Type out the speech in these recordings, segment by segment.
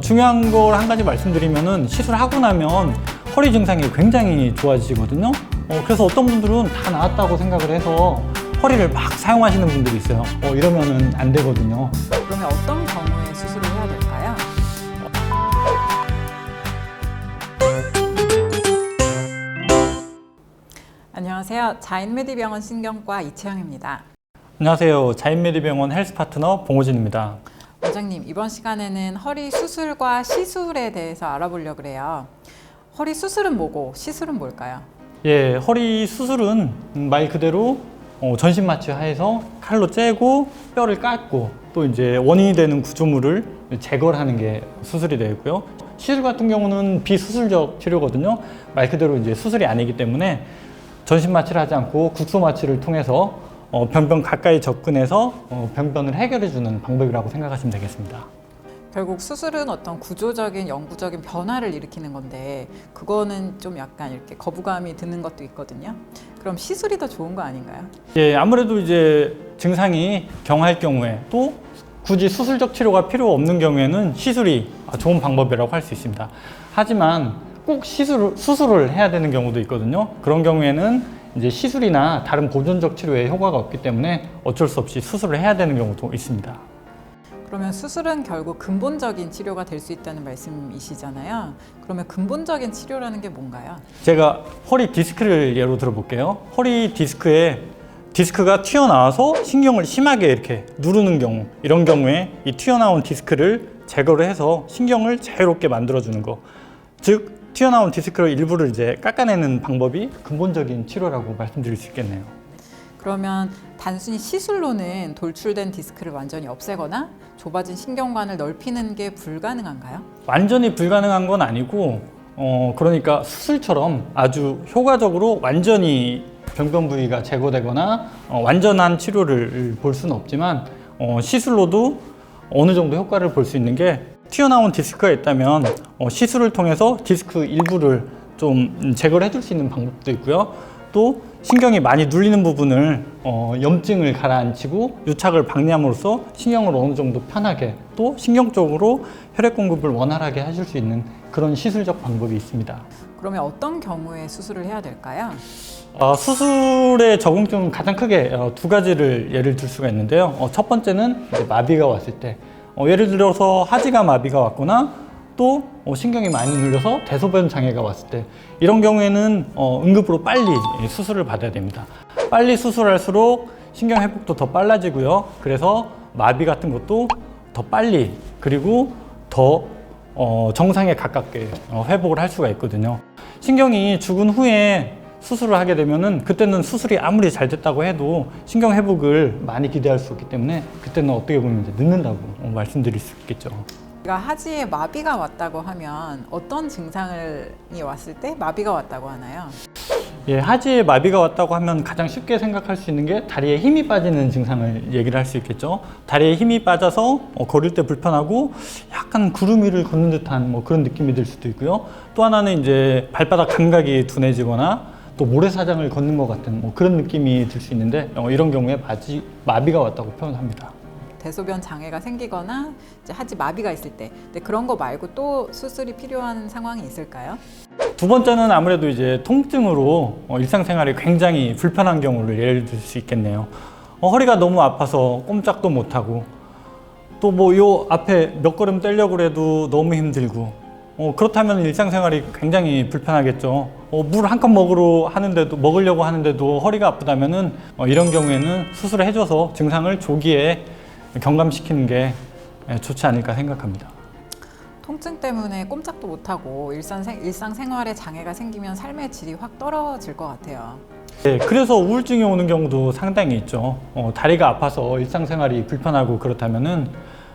중요한 걸 한 가지 말씀드리면은 시술하고 나면 허리 증상이 굉장히 좋아지거든요. 그래서 어떤 분들은 다 나았다고 생각을 해서 허리를 막 사용하시는 분들이 있어요. 이러면은 안 되거든요. 그러면 어떤 경우에 수술을 해야 될까요? 안녕하세요. 자인메디병원 신경과 이채영입니다. 안녕하세요. 자인메디병원 헬스파트너 봉호진입니다. 원장님, 이번 시간에는 허리 수술과 시술에 대해서 알아보려고 해요. 허리 수술은 뭐고 시술은 뭘까요? 예, 허리 수술은 말 그대로 전신 마취 하에서 칼로 째고 뼈를 깎고 또 이제 원인이 되는 구조물을 제거를 하는 게 수술이 되고요. 시술 같은 경우는 비수술적 치료거든요. 말 그대로 이제 수술이 아니기 때문에 전신 마취를 하지 않고 국소 마취를 통해서 변변 가까이 접근해서 변변을 해결해 주는 방법이라고 생각하시면 되겠습니다. 결국 수술은 어떤 구조적인 영구적인 변화를 일으키는 건데 그거는 좀 약간 이렇게 거부감이 드는 것도 있거든요. 그럼 시술이 더 좋은 거 아닌가요? 예, 아무래도 이제 증상이 경할 경우에 또 굳이 수술적 치료가 필요 없는 경우에는 시술이 좋은 방법이라고 할 수 있습니다. 하지만 꼭 수술을 해야 되는 경우도 있거든요. 그런 경우에는 이제 시술이나 다른 보존적 치료에 효과가 없기 때문에 어쩔 수 없이 수술을 해야 되는 경우도 있습니다. 그러면 수술은 결국 근본적인 치료가 될 수 있다는 말씀이시잖아요. 그러면 근본적인 치료라는 게 뭔가요? 제가 허리 디스크를 예로 들어볼게요. 허리 디스크에 디스크가 튀어나와서 신경을 심하게 이렇게 누르는 경우, 이런 경우에 이 튀어나온 디스크를 제거를 해서 신경을 자유롭게 만들어주는 거. 즉, 튀어나온 디스크를 일부를 이제 깎아내는 방법이 근본적인 치료라고 말씀드릴 수 있겠네요. 그러면 단순히 시술로는 돌출된 디스크를 완전히 없애거나 좁아진 신경관을 넓히는 게 불가능한가요? 완전히 불가능한 건 아니고, 그러니까 수술처럼 아주 효과적으로 완전히 병변 부위가 제거되거나 완전한 치료를 볼 수는 없지만 시술로도 어느 정도 효과를 볼 수 있는 게 튀어나온 디스크가 있다면 시술을 통해서 디스크 일부를 좀 제거를 해줄 수 있는 방법도 있고요. 또 신경이 많이 눌리는 부분을 염증을 가라앉히고 유착을 방지함으로써 신경을 어느 정도 편하게 또 신경 쪽으로 혈액 공급을 원활하게 하실 수 있는 그런 시술적 방법이 있습니다. 그러면 어떤 경우에 수술을 해야 될까요? 수술의 적응점은 가장 크게 두 가지를 예를 들 수가 있는데요. 첫 번째는 이제 마비가 왔을 때, 예를 들어서 하지가 마비가 왔거나 또 신경이 많이 눌려서 대소변 장애가 왔을 때, 이런 경우에는 응급으로 빨리 수술을 받아야 됩니다. 빨리 수술할수록 신경 회복도 더 빨라지고요. 그래서 마비 같은 것도 더 빨리 그리고 더 정상에 가깝게 회복을 할 수가 있거든요. 신경이 죽은 후에 수술을 하게 되면은 그때는 수술이 아무리 잘 됐다고 해도 신경 회복을 많이 기대할 수 없기 때문에 그때는 어떻게 보면 이제 늦는다고 말씀드릴 수 있겠죠. 우리가 하지에 마비가 왔다고 하면 어떤 증상이 왔을 때 마비가 왔다고 하나요? 예, 하지에 마비가 왔다고 하면 가장 쉽게 생각할 수 있는 게 다리에 힘이 빠지는 증상을 얘기를 할 수 있겠죠. 다리에 힘이 빠져서 걸을 때 불편하고 약간 구름 위를 걷는 듯한 그런 느낌이 들 수도 있고요. 또 하나는 이제 발바닥 감각이 둔해지거나 또 모래사장을 걷는 것 같은 그런 느낌이 들 수 있는데 이런 경우에 마비가 왔다고 표현합니다. 대소변 장애가 생기거나 이제 하지 마비가 있을 때, 근데 그런 거 말고 또 수술이 필요한 상황이 있을까요? 두 번째는 아무래도 이제 통증으로 일상생활이 굉장히 불편한 경우를 예를 들 수 있겠네요. 허리가 너무 아파서 꼼짝도 못하고 또 요 앞에 몇 걸음 떼려고 해도 너무 힘들고 그렇다면 일상생활이 굉장히 불편하겠죠. 물 한 컵 먹으려고 하는데도 허리가 아프다면은 이런 경우에는 수술을 해줘서 증상을 조기에 경감시키는 게 좋지 않을까 생각합니다. 통증 때문에 꼼짝도 못하고 일상생활에 장애가 생기면 삶의 질이 확 떨어질 것 같아요. 네, 그래서 우울증이 오는 경우도 상당히 있죠. 다리가 아파서 일상생활이 불편하고 그렇다면은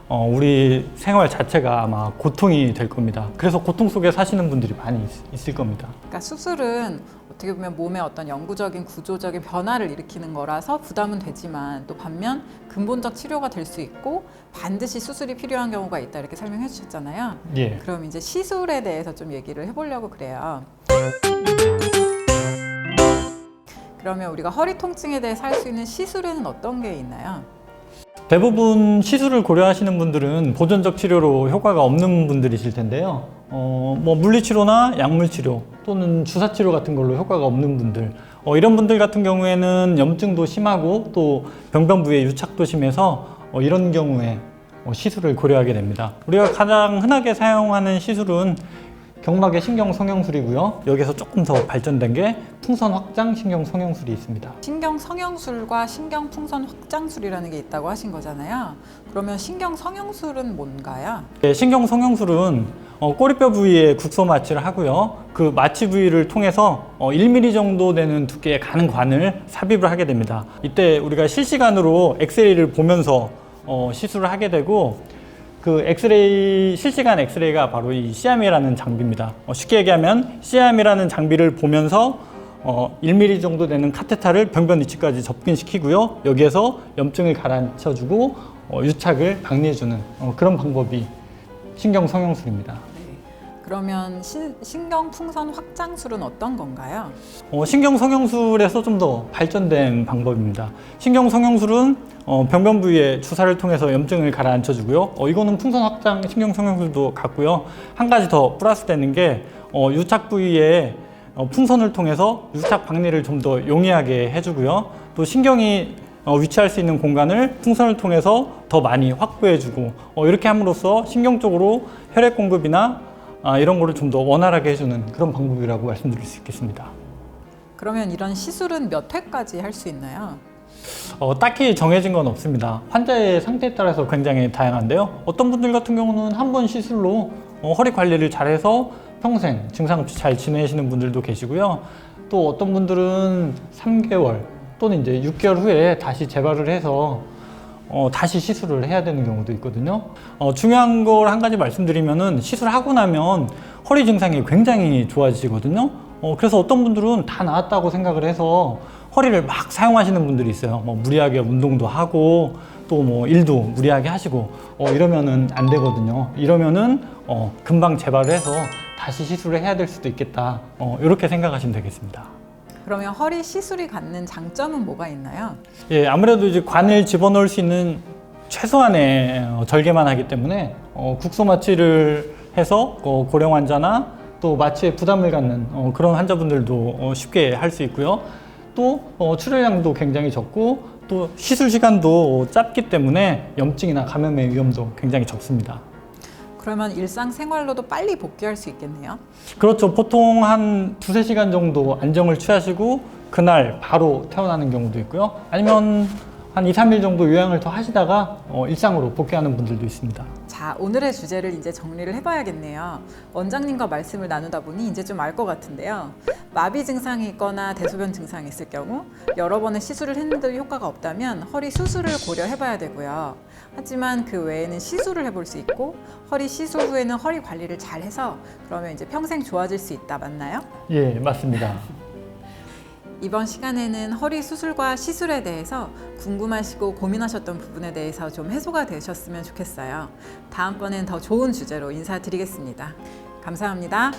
우리 생활 자체가 아마 고통이 될 겁니다. 그래서 고통 속에 사시는 분들이 많이 있을 겁니다. 그러니까 수술은 어떻게 보면 몸의 어떤 영구적인 구조적인 변화를 일으키는 거라서 부담은 되지만 또 반면 근본적 치료가 될 수 있고 반드시 수술이 필요한 경우가 있다 이렇게 설명해 주셨잖아요. 예. 그럼 이제 시술에 대해서 좀 얘기를 해보려고 그래요. 그러면 우리가 허리 통증에 대해 할 수 있는 시술에는 어떤 게 있나요? 대부분 시술을 고려하시는 분들은 보존적 치료로 효과가 없는 분들이실 텐데요. 뭐 물리치료나 약물치료 또는 주사치료 같은 걸로 효과가 없는 분들, 이런 분들 같은 경우에는 염증도 심하고 또 병변 부위에 유착도 심해서 이런 경우에 시술을 고려하게 됩니다. 우리가 가장 흔하게 사용하는 시술은 경막의 신경 성형술이고요. 여기서 조금 더 발전된 게 풍선 확장 신경 성형술이 있습니다. 신경 성형술과 신경 풍선 확장술이라는 게 있다고 하신 거잖아요. 그러면 신경 성형술은 뭔가요? 신경 성형술은 꼬리뼈 부위에 국소 마취를 하고요. 그 마취 부위를 통해서 1mm 정도 되는 두께의 가는 관을 삽입을 하게 됩니다. 이때 우리가 실시간으로 엑스레이를 보면서 시술을 하게 되고, 그 엑스레이, 실시간 엑스레이가 바로 이 시암이라는 장비입니다. 쉽게 얘기하면 시암이라는 장비를 보면서 1mm 정도 되는 카테타를 병변 위치까지 접근시키고요. 여기에서 염증을 가라앉혀주고 유착을 방리해주는 그런 방법이 신경 성형술입니다. 네. 그러면 신경 풍선 확장술은 어떤 건가요? 신경 성형술에서 좀 더 발전된 방법입니다. 신경 성형술은 병변 부위에 주사를 통해서 염증을 가라앉혀주고요. 이거는 풍선 확장 신경 성형술도 같고요. 한 가지 더 플러스 되는 게 유착 부위에 풍선을 통해서 유착 박리를 좀 더 용이하게 해주고요. 또 신경이 위치할 수 있는 공간을 풍선을 통해서 더 많이 확보해주고, 이렇게 함으로써 신경 쪽으로 혈액 공급이나 이런 거를 좀 더 원활하게 해주는 그런 방법이라고 말씀드릴 수 있겠습니다. 그러면 이런 시술은 몇 회까지 할 수 있나요? 딱히 정해진 건 없습니다. 환자의 상태에 따라서 굉장히 다양한데요. 어떤 분들 같은 경우는 한 번 시술로 허리 관리를 잘해서 평생 증상 없이 잘 지내시는 분들도 계시고요. 또 어떤 분들은 3개월 또는 이제 6개월 후에 다시 재발을 해서 다시 시술을 해야 되는 경우도 있거든요. 중요한 걸 한 가지 말씀드리면은, 시술하고 나면 허리 증상이 굉장히 좋아지거든요. 그래서 어떤 분들은 다 나았다고 생각을 해서 허리를 막 사용하시는 분들이 있어요. 뭐 무리하게 운동도 하고 또 뭐 일도 무리하게 하시고 이러면은 안 되거든요. 이러면은 금방 재발을 해서 다시 시술을 해야 될 수도 있겠다. 이렇게 생각하시면 되겠습니다. 그러면 허리 시술이 갖는 장점은 뭐가 있나요? 예, 아무래도 이제 관을 집어넣을 수 있는 최소한의 절개만 하기 때문에 국소 마취를 해서 고령 환자나 또 마취에 부담을 갖는 그런 환자분들도 쉽게 할 수 있고요. 또 출혈량도 굉장히 적고 또 시술 시간도 짧기 때문에 염증이나 감염의 위험도 굉장히 적습니다. 그러면 일상생활로도 빨리 복귀할 수 있겠네요. 그렇죠. 보통 한 2~3시간 정도 안정을 취하시고 그날 바로 퇴원하는 경우도 있고요. 아니면 한 2~3일 정도 요양을 더 하시다가 일상으로 복귀하는 분들도 있습니다. 자, 오늘의 주제를 이제 정리를 해봐야겠네요. 원장님과 말씀을 나누다 보니 이제 좀 알 것 같은데요. 마비 증상이 있거나 대소변 증상이 있을 경우 여러 번의 시술을 했는데도 효과가 없다면 허리 수술을 고려해봐야 되고요. 하지만 그 외에는 시술을 해볼 수 있고, 허리 시술 후에는 허리 관리를 잘 해서 그러면 이제 평생 좋아질 수 있다. 맞나요? 예, 맞습니다. 이번 시간에는 허리 수술과 시술에 대해서 궁금하시고 고민하셨던 부분에 대해서 좀 해소가 되셨으면 좋겠어요. 다음번엔 더 좋은 주제로 인사드리겠습니다. 감사합니다.